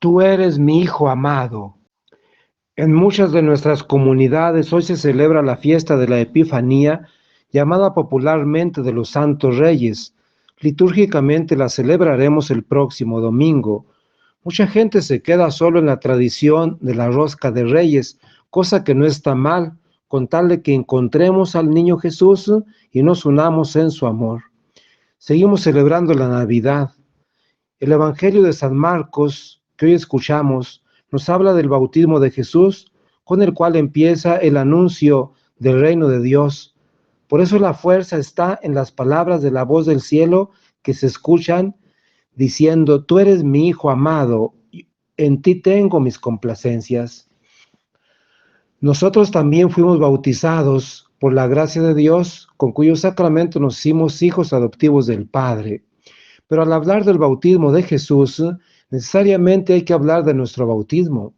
Tú eres mi Hijo amado. En muchas de nuestras comunidades hoy se celebra la fiesta de la Epifanía, llamada popularmente de los Santos Reyes. Litúrgicamente la celebraremos el próximo domingo. Mucha gente se queda solo en la tradición de la rosca de Reyes, cosa que no está mal, con tal de que encontremos al niño Jesús y nos unamos en su amor. Seguimos celebrando la Navidad. El Evangelio de San Marcos, que hoy escuchamos, nos habla del bautismo de Jesús, con el cual empieza el anuncio del reino de Dios. Por eso la fuerza está en las palabras de la voz del cielo que se escuchan diciendo: tú eres mi Hijo amado, en ti tengo mis complacencias. Nosotros también fuimos bautizados por la gracia de Dios, con cuyo sacramento nos hicimos hijos adoptivos del Padre. Pero al hablar del bautismo de Jesús, necesariamente hay que hablar de nuestro bautismo.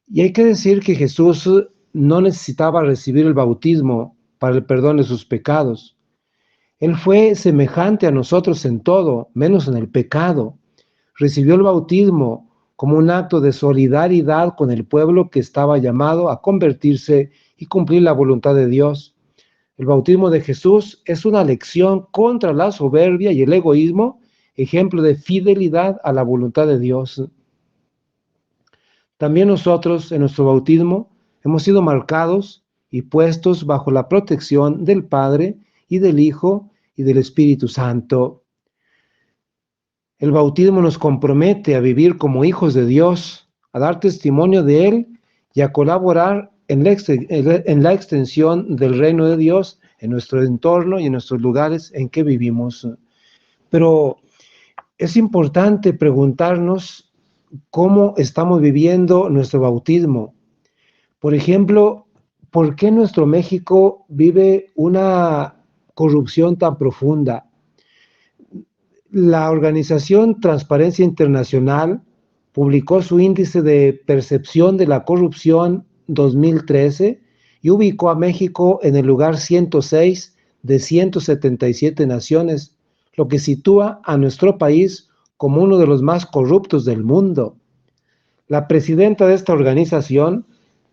Y hay que decir que Jesús no necesitaba recibir el bautismo para el perdón de sus pecados. Él fue semejante a nosotros en todo, menos en el pecado. Recibió el bautismo como un acto de solidaridad con el pueblo que estaba llamado a convertirse y cumplir la voluntad de Dios. El bautismo de Jesús es una lección contra la soberbia y el egoísmo, ejemplo de fidelidad a la voluntad de Dios. También nosotros, en nuestro bautismo, hemos sido marcados y puestos bajo la protección del Padre y del Hijo y del Espíritu Santo. El bautismo nos compromete a vivir como hijos de Dios, a dar testimonio de Él y a colaborar en la extensión del reino de Dios en nuestro entorno y en nuestros lugares en que vivimos. Pero es importante preguntarnos cómo estamos viviendo nuestro bautismo. Por ejemplo, ¿por qué nuestro México vive una corrupción tan profunda? La organización Transparencia Internacional publicó su índice de percepción de la corrupción 2013 y ubicó a México en el lugar 106 de 177 naciones, lo que sitúa a nuestro país como uno de los más corruptos del mundo. La presidenta de esta organización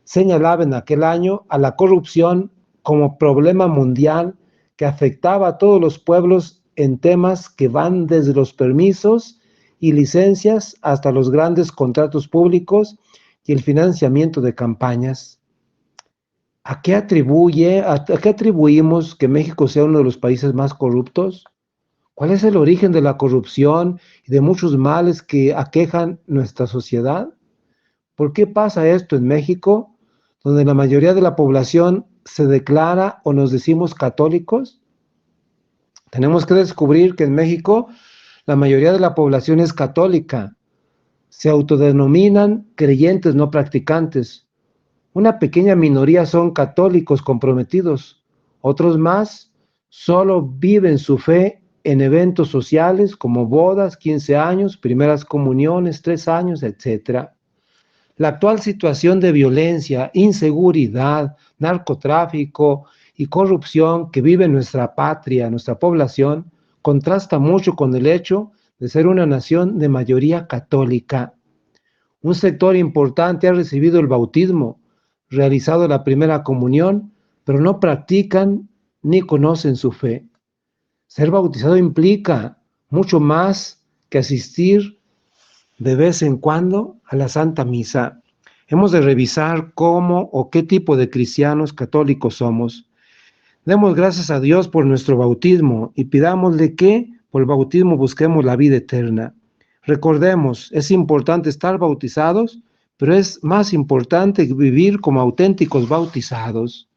señalaba en aquel año a la corrupción como problema mundial que afectaba a todos los pueblos en temas que van desde los permisos y licencias hasta los grandes contratos públicos y el financiamiento de campañas. ¿A qué atribuimos que México sea uno de los países más corruptos? ¿Cuál es el origen de la corrupción y de muchos males que aquejan nuestra sociedad? ¿Por qué pasa esto en México, donde la mayoría de la población se declara o nos decimos católicos? Tenemos que descubrir que en México la mayoría de la población es católica. Se autodenominan creyentes no practicantes. Una pequeña minoría son católicos comprometidos. Otros más solo viven su fe en eventos sociales como bodas, 15 años, primeras comuniones, 3 años, etc. La actual situación de violencia, inseguridad, narcotráfico y corrupción que vive nuestra patria, nuestra población, contrasta mucho con el hecho de ser una nación de mayoría católica. Un sector importante ha recibido el bautismo, realizado la primera comunión, pero no practican ni conocen su fe. Ser bautizado implica mucho más que asistir de vez en cuando a la Santa Misa. Hemos de revisar cómo o qué tipo de cristianos católicos somos. Demos gracias a Dios por nuestro bautismo y pidámosle que por el bautismo busquemos la vida eterna. Recordemos, es importante estar bautizados, pero es más importante vivir como auténticos bautizados.